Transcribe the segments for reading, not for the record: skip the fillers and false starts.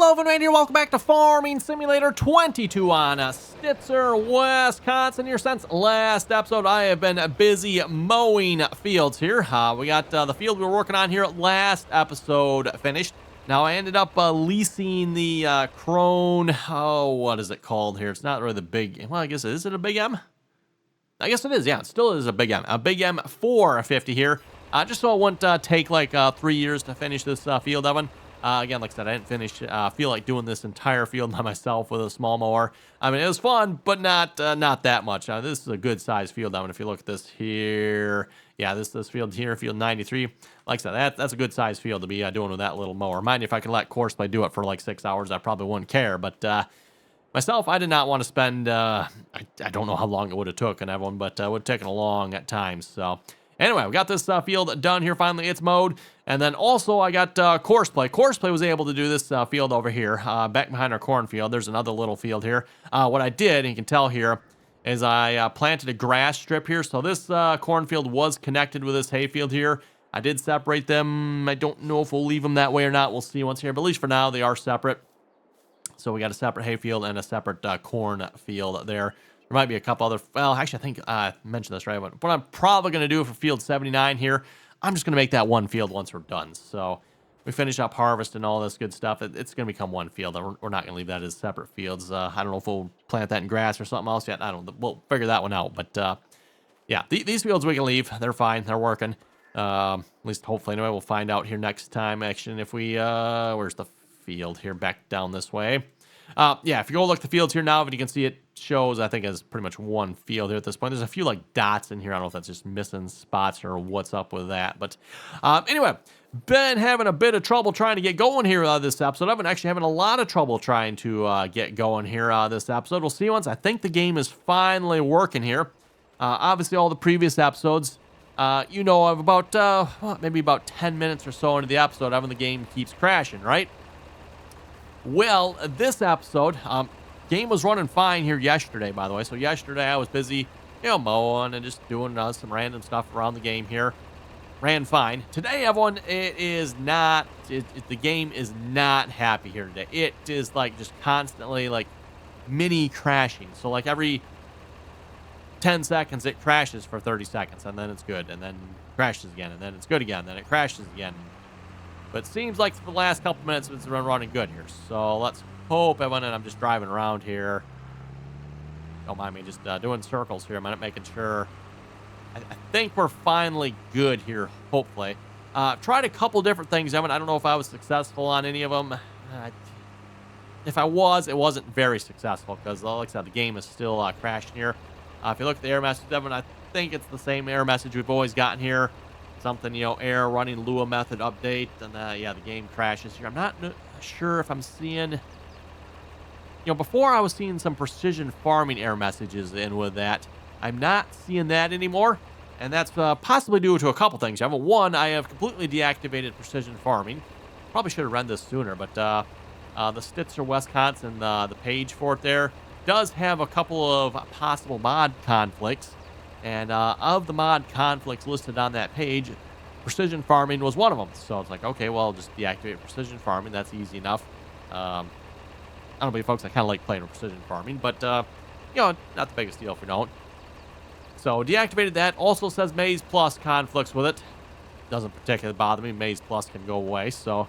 Hello, everyone, here. Welcome back to Farming Simulator 22 on Stitzer, Wisconsin. Here, since last episode, I have been busy mowing fields here. We got the field we were working on here last episode finished. Now, I ended up leasing the Crone. Oh, what is it called here? It's not really the big. Well, I guess is it a big M? I guess it is. Yeah, it still is a big M. A big M 450 here. Just so it wouldn't take like 3 years to finish this field oven. Again, like I said, I didn't feel like doing this entire field by myself with a small mower. I mean, it was fun, but not that much. This is a good size field. I mean, if you look at this here, yeah, this field here, field 93. Like I said, that's a good size field to be doing with that little mower. Mind you, if I could let Courseplay do it for like 6 hours, I probably wouldn't care. But myself, I did not want to spend, I don't know how long it would have took on everyone, but it would have taken a long at times. So anyway, we got this field done here. Finally, it's mowed. And then also I got Courseplay. Courseplay was able to do this field over here, back behind our cornfield. There's another little field here. What I did, and you can tell here, is I planted a grass strip here. So this cornfield was connected with this hayfield here. I did separate them. I don't know if we'll leave them that way or not. We'll see once here. But at least for now, they are separate. So we got a separate hayfield and a separate cornfield there. There might be a couple other, well, actually, I think I mentioned this, right? But what I'm probably going to do for field 79 here, I'm just going to make that one field once we're done. So we finish up harvest and all this good stuff. It's going to become one field. We're not going to leave that as separate fields. I don't know if we'll plant that in grass or something else yet. I don't know. We'll figure that one out. But yeah, these fields we can leave. They're fine. They're working. At least hopefully anyway. We'll find out here next time. Actually, if we, where's the field here? Back down this way. Yeah, if you go look at the fields here now, if you can see it shows, I think, as pretty much one field here at this point. There's a few like dots in here. I don't know if that's just missing spots or what's up with that. But anyway, been having a bit of trouble trying to get going here this episode. I've been actually having a lot of trouble trying to get going here this episode. We'll see once. I think the game is finally working here. Obviously, all the previous episodes, you know, of about maybe about 10 minutes or so into the episode, having the game keeps crashing, right? Well, this episode, game was running fine here yesterday, by the way. So yesterday I was busy, you know, mowing and just doing some random stuff around the game here. Ran fine. Today, everyone, it is not, the game is not happy here today. It is like just constantly like mini crashing. So like every 10 seconds, it crashes for 30 seconds and then it's good. And then crashes again and then it's good again. Then it crashes again. But it seems like for the last couple minutes, it's been running good here. So let's hope everyone, and I'm just driving around here. Don't mind me just doing circles here. I'm making sure. I think we're finally good here, hopefully. Tried a couple different things, Evan. I don't know if I was successful on any of them. If I was, it wasn't very successful because, like I said, the game is still crashing here. If you look at the error message, Evan, I think it's the same error message we've always gotten here. Something, you know, error running Lua method update, and yeah, the game crashes here. I'm not sure if I'm seeing, you know, before I was seeing some precision farming error messages in with that. I'm not seeing that anymore, and that's possibly due to a couple things. One, I have completely deactivated precision farming. Probably should have run this sooner, but the Stitzer, Wisconsin, the page for it there does have a couple of possible mod conflicts. And of the mod conflicts listed on that page, precision farming was one of them. So it's like, okay, well, just deactivate precision farming. That's easy enough. I don't know, folks, I kind of like playing with precision farming, but, you know, not the biggest deal if we don't. So deactivated that. Also says Maize Plus conflicts with it. Doesn't particularly bother me. Maize Plus can go away. So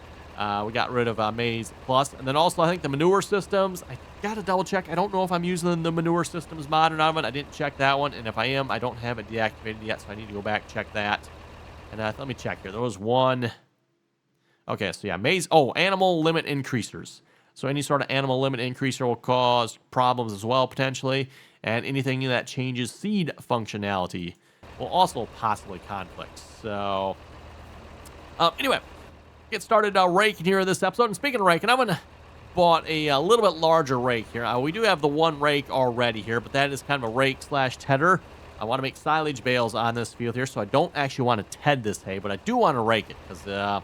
we got rid of Maize Plus. And then also, I think the manure systems, I got to double check. I don't know if I'm using the manure systems mod or not. I didn't check that one. And if I am, I don't have it deactivated yet. So I need to go back and check that. And let me check here. There was one. Okay, so yeah, animal limit increasers. So any sort of animal limit increaser will cause problems as well, potentially. And anything that changes seed functionality will also possibly conflict. So, anyway, get started raking here in this episode. And speaking of raking, I'm going to bought a little bit larger rake here. We do have the one rake already here, but that is kind of a rake / tedder. I want to make silage bales on this field here, so I don't actually want to ted this hay, but I do want to rake it because the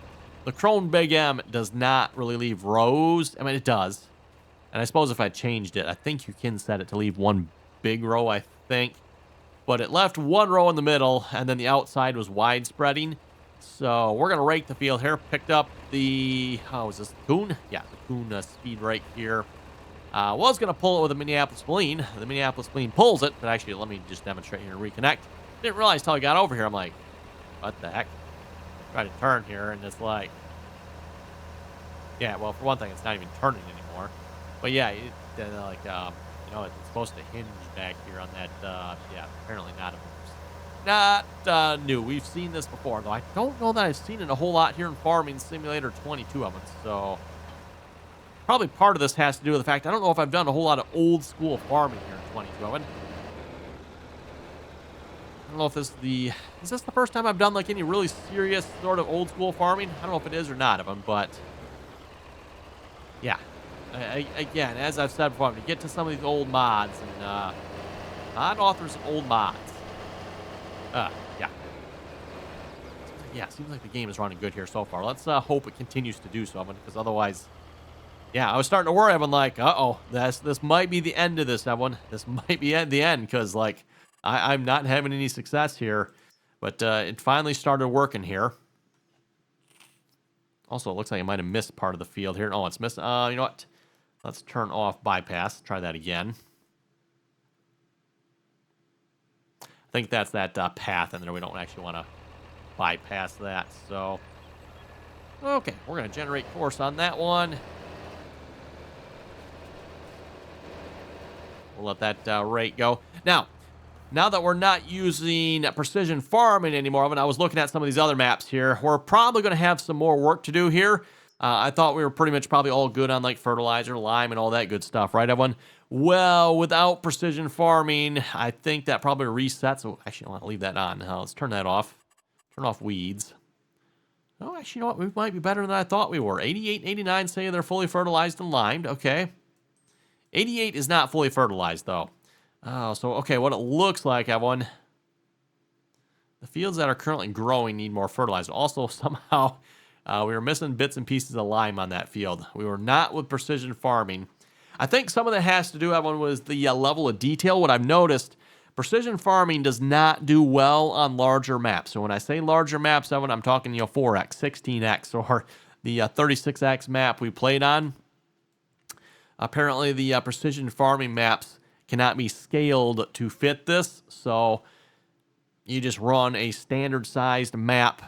Crone Big M does not really leave rows. I mean, it does. And I suppose if I changed it, I think you can set it to leave one big row, I think. But it left one row in the middle, and then the outside was wide spreading. So we're going to rake the field here. Picked up the, oh, is this the Coon? Yeah, the Coon speed rake here. Was going to pull it with a Minneapolis Spleen. The Minneapolis Spleen pulls it, but actually, let me just demonstrate here and reconnect. Didn't realize until I got over here. I'm like, what the heck? Try to turn here, and it's like, yeah, well, for one thing, it's not even turning anymore. But yeah, you know, it's supposed to hinge back here on that. Yeah, apparently not new. We've seen this before, though I don't know that I've seen it a whole lot here in Farming Simulator 22 of it. So probably part of this has to do with the fact I don't know if I've done a whole lot of old school farming here in 22 of it. I don't know if this is this the first time I've done like any really serious sort of old school farming? I don't know if it is or not of them, but yeah. Again, as I've said before, I'm gonna get to some of these old mods and mod authors of old mods. Yeah. Yeah, seems like the game is running good here so far. Let's hope it continues to do so, because otherwise, yeah, I was starting to worry. I'm like, uh-oh, this might be the end of this, Evan. This might be the end, because, like, I'm not having any success here. But it finally started working here. Also, it looks like I might have missed part of the field here. Oh, it's missed. You know what? Let's turn off bypass. Try that again. I think that's that path in there. We don't actually want to bypass that. So, okay, we're going to generate course on that one. We'll let that rate go. Now that we're not using precision farming anymore, I was looking at some of these other maps here. We're probably going to have some more work to do here. I thought we were pretty much probably all good on like fertilizer, lime, and all that good stuff, right, everyone? Well, without precision farming, I think that probably resets. So actually, I want to leave that on. Let's turn that off. Turn off weeds. Oh, actually, you know what? We might be better than I thought we were. 88 and 89 say they're fully fertilized and limed. Okay. 88 is not fully fertilized, though. Oh, so, okay, what it looks like, everyone, the fields that are currently growing need more fertilizer. Also, somehow, we were missing bits and pieces of lime on that field. We were not with precision farming. I think some of that has to do, everyone, with the level of detail. What I've noticed, precision farming does not do well on larger maps. So when I say larger maps, everyone, I'm talking, 4x, 16x, or the 36x map we played on. Apparently, the precision farming maps cannot be scaled to fit this, so you just run a standard-sized map,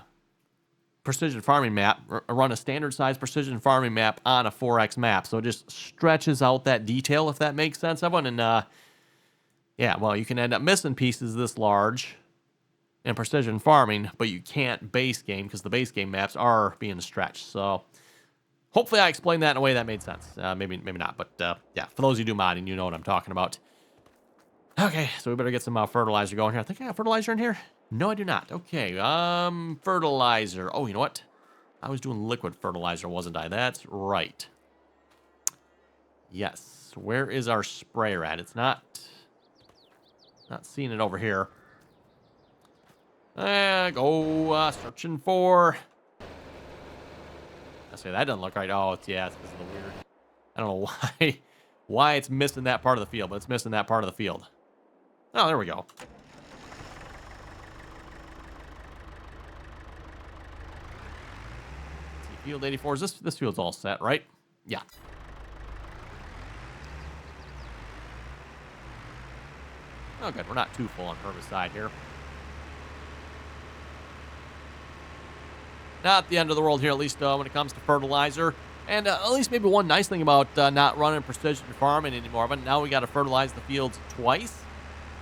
precision farming map, run a standard-sized precision farming map on a 4x map, so it just stretches out that detail, if that makes sense, everyone, and yeah, well, you can end up missing pieces this large in precision farming, but you can't base game, because the base game maps are being stretched, so hopefully I explained that in a way that made sense. Maybe not, but yeah, for those who do modding, you know what I'm talking about. Okay, so we better get some fertilizer going here. I think I have fertilizer in here. No, I do not. Okay, fertilizer. Oh, you know what? I was doing liquid fertilizer, wasn't I? That's right. Yes. Where is our sprayer at? It's not seeing it over here. Go searching for. I say that doesn't look right. Oh, it's because of the weird. I don't know why it's missing that part of the field, but it's missing that part of the field. Oh, there we go. Let's see, field 84. Is this field's all set, right? Yeah. Oh, good. We're not too full on herbicide here. Not the end of the world here, at least when it comes to fertilizer. And at least maybe one nice thing about not running precision farming anymore, but now we got to fertilize the fields twice.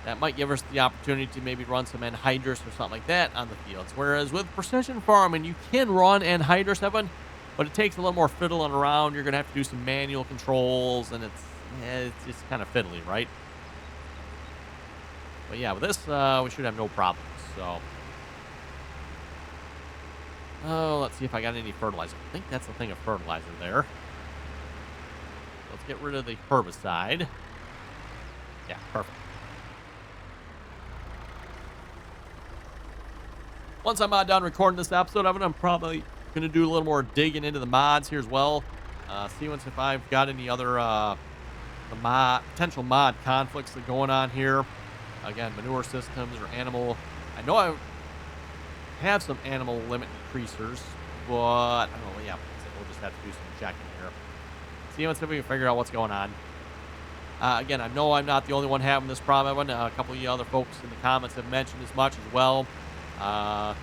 That might give us the opportunity to maybe run some anhydrous or something like that on the fields. Whereas with precision farming, you can run anhydrous, Evan, but it takes a little more fiddling around. You're going to have to do some manual controls, and it's just kind of fiddly, right? But yeah, with this, we should have no problems, so. Oh, let's see if I got any fertilizer. I think that's the thing of fertilizer there. Let's get rid of the herbicide. Yeah, perfect. Once I'm done recording this episode of it, I'm probably going to do a little more digging into the mods here as well. See if I've got any other potential mod conflicts that are going on here. Again, manure systems or animal. I know I have some animal limit creasers, but I don't know. Yeah, we'll just have to do some checking here. See if we can figure out what's going on. Again, I know I'm not the only one having this problem, Evan. A couple of you other folks in the comments have mentioned as much as well. And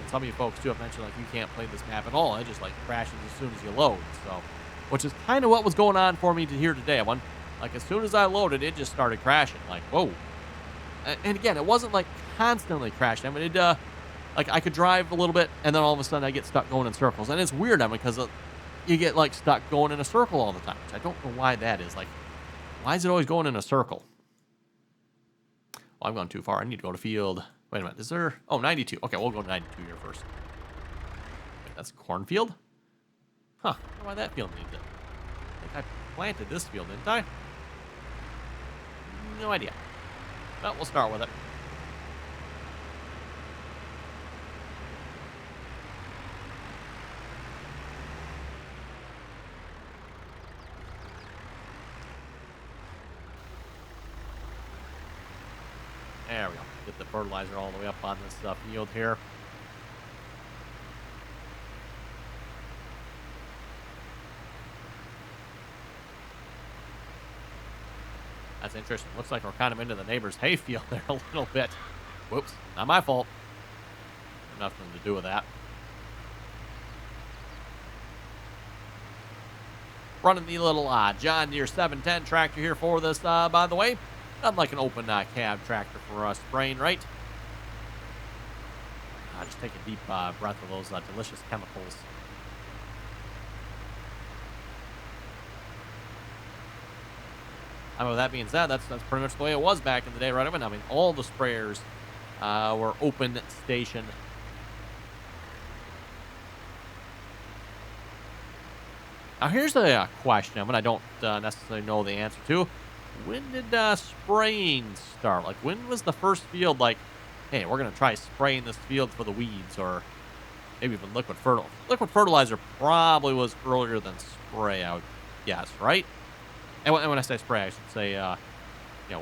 some of you folks, too, have mentioned, like, you can't play this map at all. It just, like, crashes as soon as you load. So, which is kind of what was going on for me here today, Evan. Like, as soon as I loaded, it just started crashing. Like, whoa. And again, it wasn't, like, constantly crashing. I mean, like, I could drive a little bit, and then all of a sudden I get stuck going in circles. And it's weird, Evan, because you get, like, stuck going in a circle all the time. Which I don't know why that is. Like, why is it always going in a circle? Well, I'm going too far. I need to go to field. Wait a minute. Is there... Oh, 92. Okay, we'll go to 92 here first. Wait, that's a cornfield? Huh. I don't know why that field needs it. I think I planted this field, didn't I? No idea. But we'll start with it. There we go. Get the fertilizer all the way up on this field here. That's interesting. Looks like we're kind of into the neighbor's hayfield there a little bit. Whoops. Not my fault. Nothing to do with that. Running the little John Deere 710 tractor here for this, by the way. Not like an open cab tractor for spraying, right? Just take a deep breath of those delicious chemicals. I mean, with that being said, that's pretty much the way it was back in the day, right? I mean, all the sprayers were open station. Now, here's a question, I don't necessarily know the answer to. When did spraying start? Like, when was the first field like, hey, we're going to try spraying this field for the weeds, or maybe even liquid fertilizer? Liquid fertilizer probably was earlier than spray, I would guess, right? And when I say spray, I should say,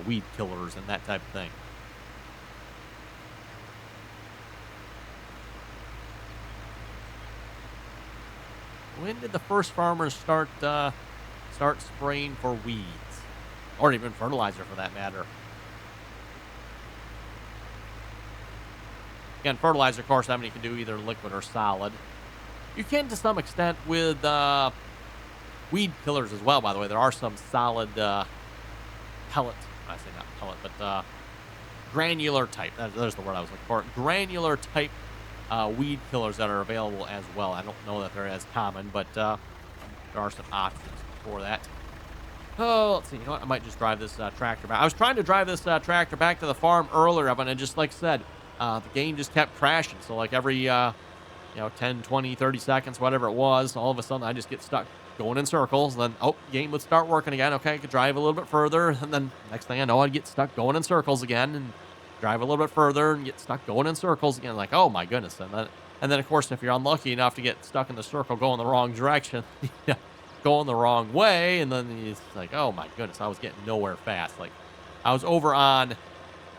weed killers and that type of thing. When did the first farmers start spraying for weeds? Or even fertilizer, for that matter. Again, fertilizer, of course, you can do either liquid or solid. You can, to some extent, with weed killers as well, by the way. There are some solid pellet, I say not pellet, but granular type. There's the word I was looking for. Granular type weed killers that are available as well. I don't know that they're as common, but there are some options for that. Oh, let's see. You know what? I might just drive this tractor back. I was trying to drive this tractor back to the farm earlier, and just like I said, the game just kept crashing. So like every 10, 20, 30 seconds, whatever it was, all of a sudden I just get stuck going in circles. And then, game would start working again. Okay, I could drive a little bit further. And then next thing I know, I'd get stuck going in circles again and drive a little bit further and get stuck going in circles again. Like, oh my goodness. And then of course, if you're unlucky enough to get stuck in the circle going the wrong direction, going the wrong way, and then it's like, oh my goodness, I was getting nowhere fast. Like, I was over on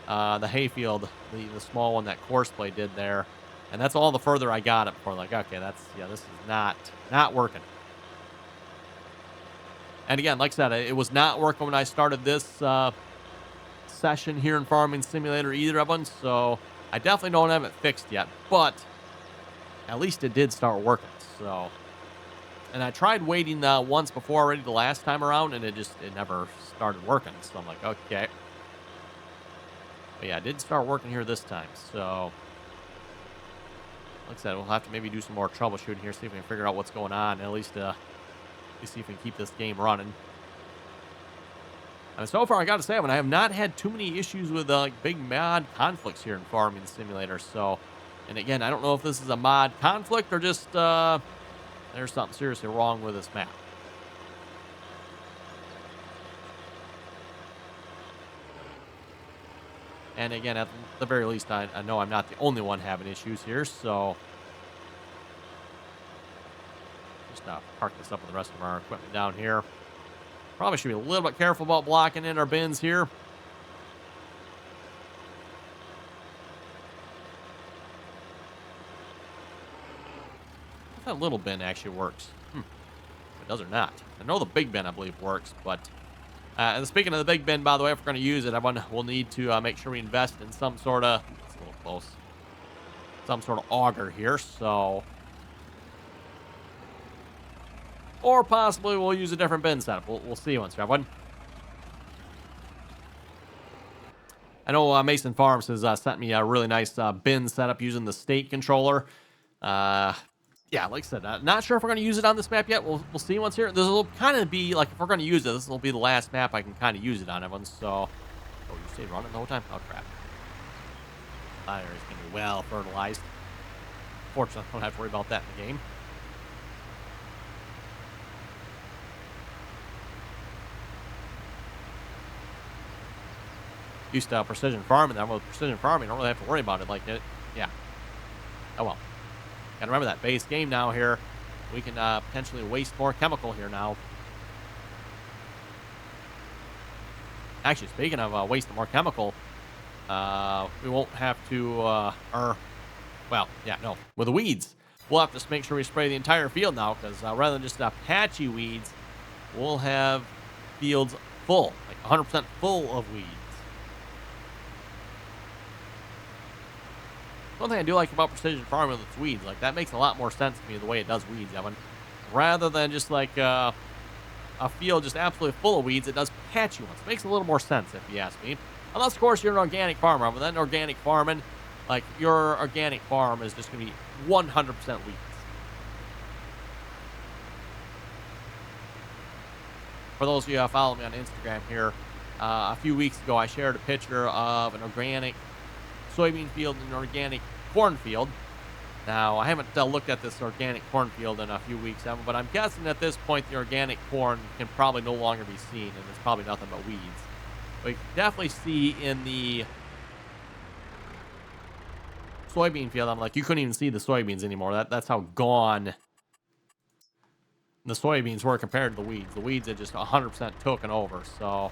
the hayfield, the small one that Courseplay did there, and that's all the further I got it before. Like, okay, this is not working. And again, like I said, it was not working when I started this session here in Farming Simulator either, everyone. So I definitely don't have it fixed yet, but at least it did start working. So. And I tried waiting once before already the last time around, and it never started working. So I'm like, okay. But yeah, it did start working here this time. So, like I said, we'll have to maybe do some more troubleshooting here, see if we can figure out what's going on, and at least see if we can keep this game running. And so far, I got to say, I have not had too many issues with big mod conflicts here in Farming Simulator. So, and again, I don't know if this is a mod conflict or just there's something seriously wrong with this map. And again, at the very least, I know I'm not the only one having issues here, so just park this up with the rest of our equipment down here. Probably should be a little bit careful about blocking in our bins here. That little bin actually works. It does or not. I know the big bin, I believe, works, but... and speaking of the big bin, by the way, if we're going to use it, we'll need to make sure we invest in some sort of... It's a little close. Some sort of auger here, so... Or possibly we'll use a different bin setup. We'll see once we have one. I know Mason Farms has sent me a really nice bin setup using the state controller. Yeah, like I said, not sure if we're going to use it on this map yet. We'll see once here. This will kind of be, like, if we're going to use it, this will be the last map I can kind of use it on, everyone. So, oh, you stayed running the whole time? Oh, crap. Fire is going to be well fertilized. Fortunately, I don't have to worry about that in the game. Used to precision farming. That with precision farming, you don't really have to worry about it like it. Yeah. Oh well. Gotta remember that base game now here. We can potentially waste more chemical here now. Actually, speaking of wasting more chemical, we won't have to, well, yeah, no. With the weeds, we'll have to make sure we spray the entire field now, because rather than just patchy weeds, we'll have fields full, like 100% full of weeds. One thing I do like about precision farming with weeds, like, that makes a lot more sense to me the way it does weeds, Evan. Rather than just like a field just absolutely full of weeds, it does patchy ones. It makes a little more sense, if you ask me. Unless, of course, you're an organic farmer. But then organic farming, like, your organic farm is just going to be 100% weeds. For those of you who follow me on Instagram here, a few weeks ago, I shared a picture of an organic soybean field and an organic cornfield. Now, I haven't looked at this organic cornfield in a few weeks, but I'm guessing at this point the organic corn can probably no longer be seen, and it's probably nothing but weeds. But you can definitely see in the soybean field, I'm like, you couldn't even see the soybeans anymore. That's how gone the soybeans were compared to the weeds. The weeds had just 100% taken over, so...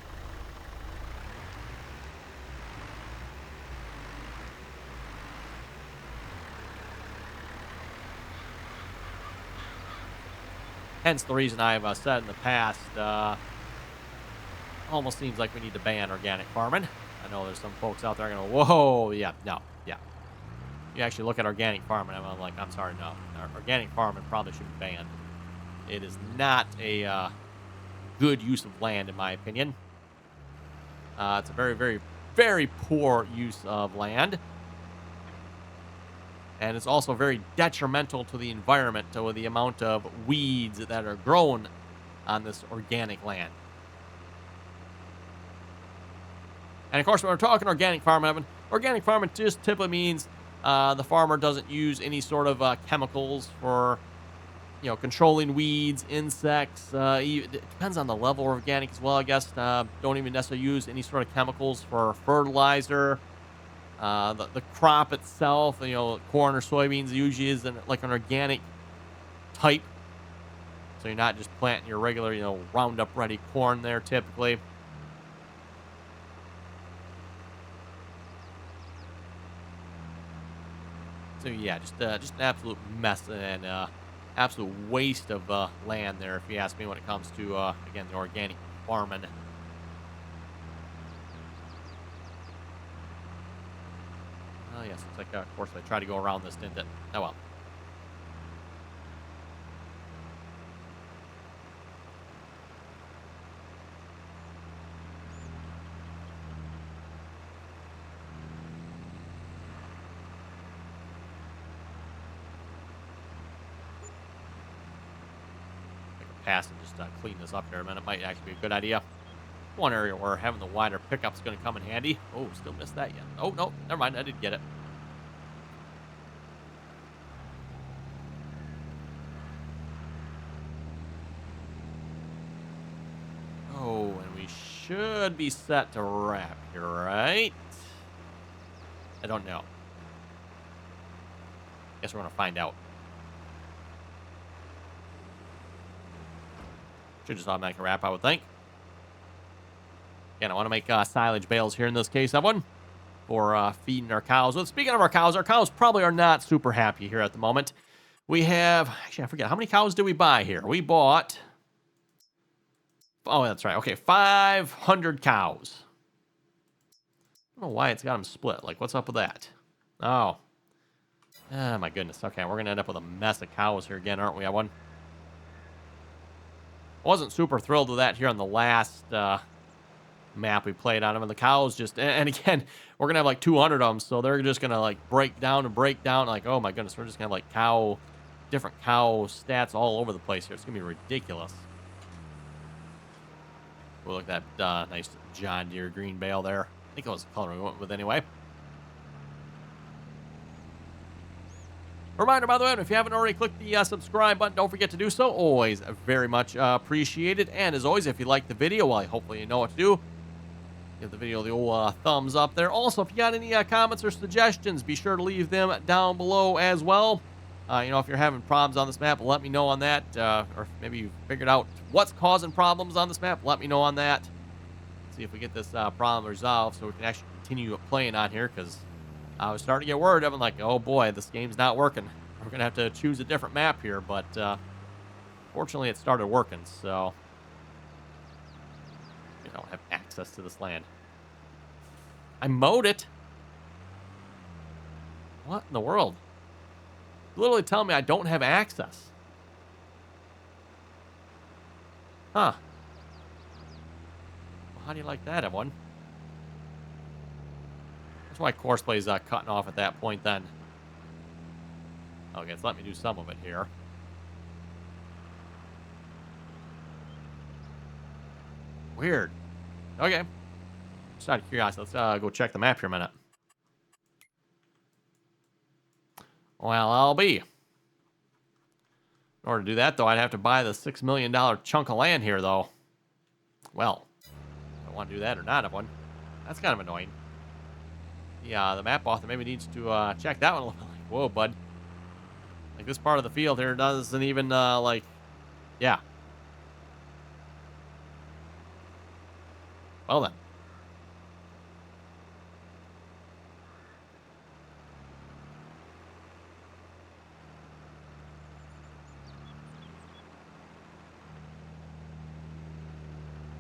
Hence the reason I've said in the past, almost seems like we need to ban organic farming. I know there's some folks out there going, whoa, yeah, no, yeah. You actually look at organic farming, I'm like, I'm sorry, no. Organic farming probably should be banned. It is not a good use of land, in my opinion. It's a very, very, very poor use of land. And it's also very detrimental to the environment with the amount of weeds that are grown on this organic land. And of course, when we're talking organic farming, Evan, organic farming just typically means the farmer doesn't use any sort of chemicals for, you know, controlling weeds, insects. It depends on the level of organic as well, I guess. Don't even necessarily use any sort of chemicals for fertilizer. The crop itself, you know, corn or soybeans usually is like an organic type. So you're not just planting your regular, you know, Roundup ready corn there typically. So yeah, just an absolute mess and absolute waste of land there, if you ask me, when it comes to again, the organic farming. Oh, yes, looks like, of course, I tried to go around this, didn't it? Oh, well. I can pass and just clean this up here a minute. Might actually be a good idea. One area where having the wider pickup's going to come in handy. Oh, still missed that yet. Oh, no, never mind. I did get it. Oh, and we should be set to wrap here, right? I don't know. Guess we're going to find out. Should just automatically wrap, I would think. Again, I want to make silage bales here in this case, everyone, for feeding our cows. Well, speaking of our cows probably are not super happy here at the moment. We have, actually, I forget, how many cows did we buy here? We bought, oh, that's right. Okay, 500 cows. I don't know why it's got them split. Like, what's up with that? Oh. Oh, my goodness. Okay, we're going to end up with a mess of cows here again, aren't we, Evan? Wasn't super thrilled with that here on the last map we played on them. And the cows just, and again, we're going to have like 200 of them, so they're just going to like break down. Like, oh my goodness, we're just going to have like different cow stats all over the place here. It's going to be ridiculous. Oh, look at that nice John Deere green bale there. I think it was the color we went with anyway. Reminder, by the way, if you haven't already clicked the subscribe button, don't forget to do so. Always very much appreciated. And as always, if you like the video, well, hopefully you know what to do. Give the video the old thumbs up there. Also, if you got any comments or suggestions, be sure to leave them down below as well. You know, if you're having problems on this map, let me know on that. Or maybe you figured out what's causing problems on this map, let me know on that. See if we get this problem resolved so we can actually continue playing on here, because I was starting to get worried. I'm like, oh boy, this game's not working. We're going to have to choose a different map here, but fortunately it started working, so we don't have access to this land. I mowed it. What in the world? Literally telling me I don't have access. Huh. Well, how do you like that, everyone? That's why Courseplay is cutting off at that point then. Okay, it's let me do some of it here. Weird. Okay. Just out of curiosity, let's go check the map here a minute. Well, I'll be. In order to do that, though, I'd have to buy the $6 million chunk of land here, though. Well, I want to do that or not, everyone. That's kind of annoying. Yeah, the map author maybe needs to check that one a little bit. Like, whoa, bud. Like, this part of the field here doesn't even, like, yeah. Well, then.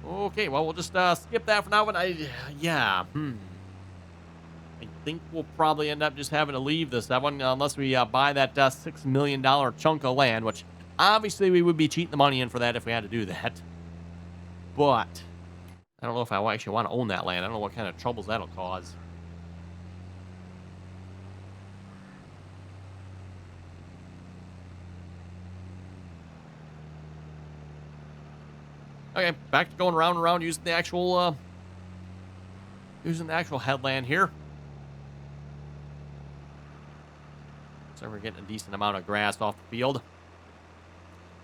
Okay, well, we'll just skip that for now. But yeah, I think we'll probably end up just having to leave that one unless we buy that $6 million chunk of land, which obviously we would be cheating the money in for that if we had to do that. But I don't know if I actually want to own that land. I don't know what kind of troubles that'll cause. Okay, back to going around and around using the actual headland here. So we're getting a decent amount of grass off the field.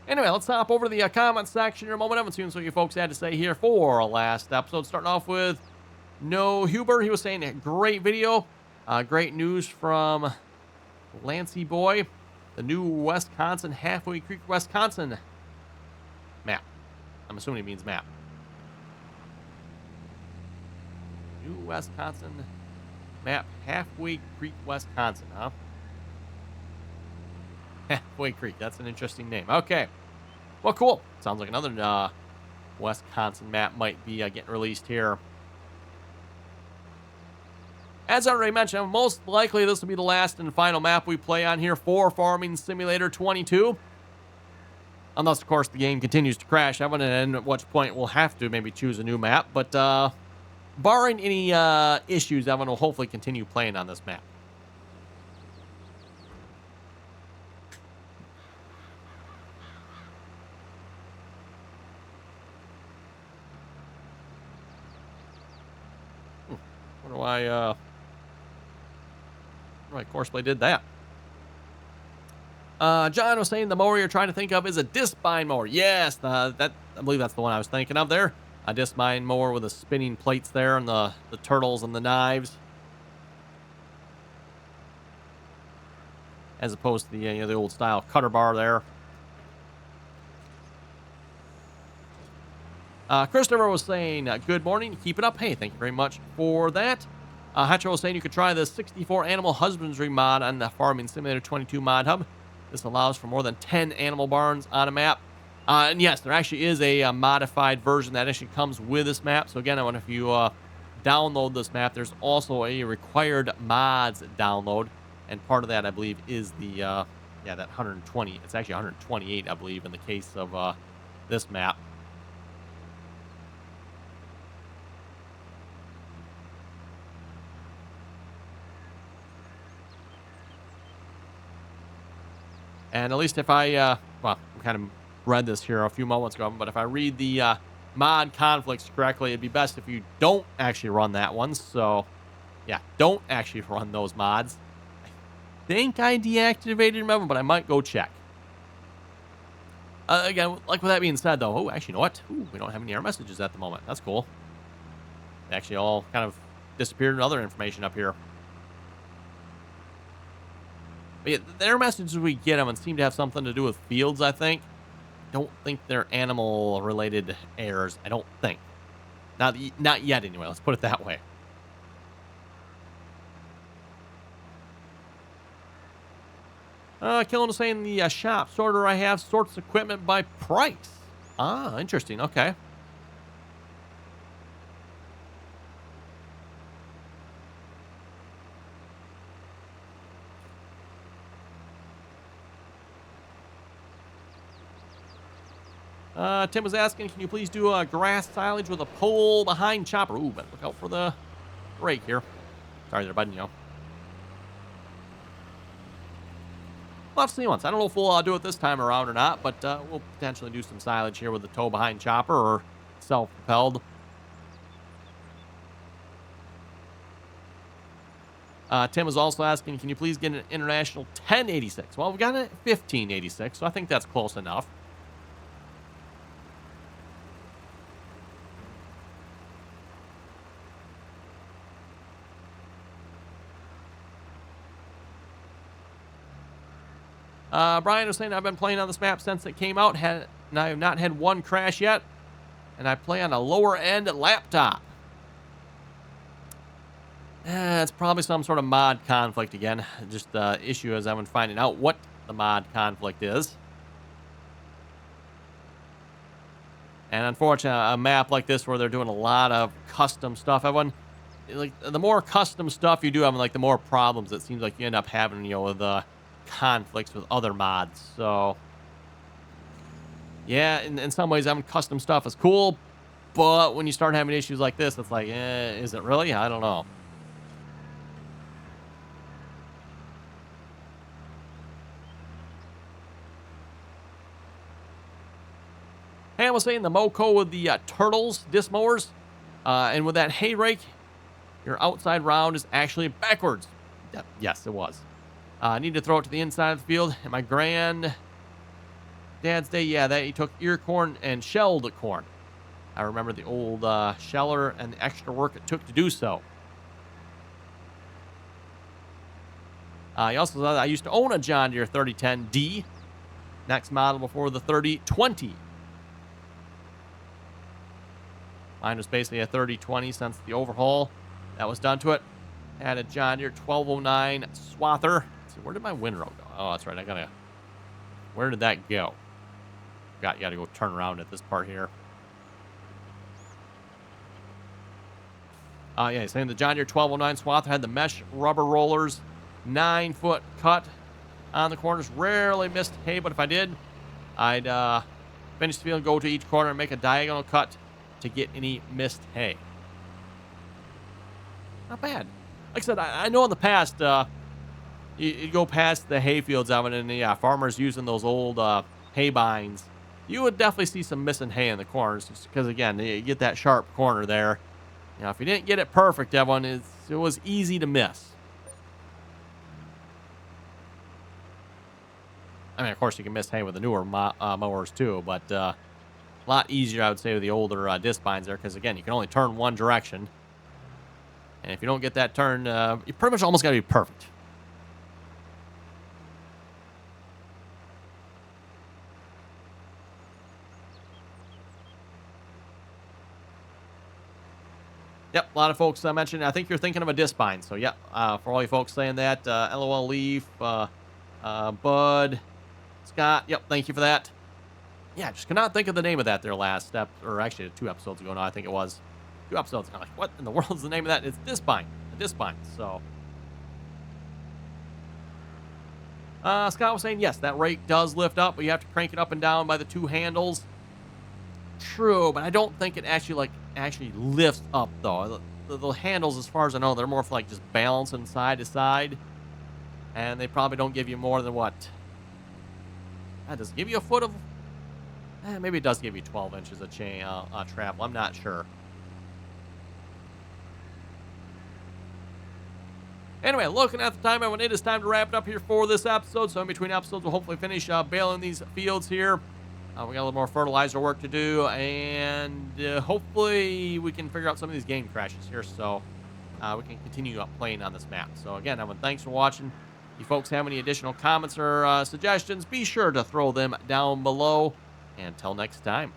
Anyway, let's hop over to the comment section here a moment. I haven't seen what you folks had to say here for our last episode. Starting off with No Huber. He was saying, great video. Great news from Lancey Boy. The new Wisconsin, Halfway Creek, Wisconsin map. I'm assuming it means map. New Wisconsin map, Halfway Creek, Wisconsin, huh? Halfway Creek, that's an interesting name. Okay. Well, cool. Sounds like another Wisconsin map might be getting released here. As I already mentioned, most likely this will be the last and final map we play on here for Farming Simulator 22. Unless, of course, the game continues to crash, and at which point we'll have to maybe choose a new map. But barring any issues, Evan will hopefully continue playing on this map. Wonder why Courseplay did that. John was saying the mower you're trying to think of is a disc bind mower. Yes, I believe that's the one I was thinking of there. A disc bind mower with the spinning plates there and the turtles and the knives. As opposed to the old style cutter bar there. Christopher was saying, good morning, keep it up. Hey, thank you very much for that. Hatcher was saying you could try the 64 animal husbandry mod on the Farming Simulator 22 mod hub. This allows for more than 10 animal barns on a map. And yes, there actually is a modified version that actually comes with this map. So again, I wonder if you download this map, there's also a required mods download. And part of that, I believe, is the, yeah, that 120. It's actually 128, I believe, in the case of this map. And at least if I, well, I kind of read this here a few moments ago, but if I read the mod conflicts correctly, it'd be best if you don't actually run that one. So, yeah, don't actually run those mods. I think I deactivated them, but I might go check. Again, like with that being said, though, oh, actually, you know what? Ooh, we don't have any error messages at the moment. That's cool. They actually all kind of disappeared in other information up here. But yeah, the error messages we get them and seem to have something to do with fields, I think. Don't think they're animal-related errors. I don't think. Not yet, anyway. Let's put it that way. Killen was saying the shop sorter I have sorts equipment by price. Ah, interesting. Okay. Tim was asking, can you please do a grass silage with a pole behind chopper? Ooh, but look out for the rake here. Sorry there, bud, you know. We'll have to see once. I don't know if we'll do it this time around or not, but we'll potentially do some silage here with the tow behind chopper or self-propelled. Tim was also asking, can you please get an international 1086? Well, we've got a 1586, so I think that's close enough. Brian was saying, I've been playing on this map since it came out, and I have not had one crash yet, and I play on a lower-end laptop. It's probably some sort of mod conflict again. Just the issue is I've been finding out what the mod conflict is. And unfortunately, a map like this where they're doing a lot of custom stuff, everyone, like, the more custom stuff you do, like, the more problems it seems like you end up having, you know, with conflicts with other mods. So yeah, in some ways having custom stuff is cool, but when you start having issues like this, it's like, is it really? I don't know. Hey, I was saying the Moco with the turtles disc mowers, and with that hay rake, your outside round is actually backwards. Yes, it was. I need to throw it to the inside of the field. And my granddad's day, yeah, that he took ear corn and shelled corn. I remember the old sheller and the extra work it took to do so. He also said I used to own a John Deere 3010D. Next model before the 3020. Mine was basically a 3020 since the overhaul that was done to it. Had a John Deere 1209 swather. Let's see, where did my windrow go? Oh, that's right. I gotta. Where did that go? You gotta go turn around at this part here. Yeah, saying the John Deere 1209 swather had the mesh rubber rollers, 9-foot cut on the corners. Rarely missed hay, but if I did, I'd finish the field, go to each corner, and make a diagonal cut to get any missed hay. Not bad. Like I said, I know in the past, you go past the hay fields of it, and the farmers using those old hay binds, you would definitely see some missing hay in the corners, just because, again, you get that sharp corner there. You know, if you didn't get it perfect, everyone, it was easy to miss. I mean, of course, you can miss hay with the newer mowers, too, but a lot easier, I would say, with the older disc binds there, because, again, you can only turn one direction. And if you don't get that turn, you pretty much almost got to be perfect. Yep, a lot of folks mentioned, I think you're thinking of a disc bind. So, yeah, for all you folks saying that, LOL Leaf, Bud, Scott, yep, thank you for that. Yeah, I just could not think of the name of that there last step, or actually 2 episodes ago now, I think it was. 2 episodes ago. I'm like, what in the world is the name of that? It's Disbine. A Disbine, so. Scott was saying, yes, that rake does lift up, but you have to crank it up and down by the 2 handles. True, but I don't think it actually lifts up, though. The handles, as far as I know, they're more for, like, just balancing side to side. And they probably don't give you more than what? That does it give you a foot of... maybe it does give you 12 inches of chain travel. I'm not sure. Anyway, looking at the time, it is time to wrap it up here for this episode. So in between episodes, we'll hopefully finish baling these fields here. We got a little more fertilizer work to do, and hopefully we can figure out some of these game crashes here, so we can continue playing on this map. So again, everyone, thanks for watching. If you folks have any additional comments or suggestions, be sure to throw them down below. And until next time.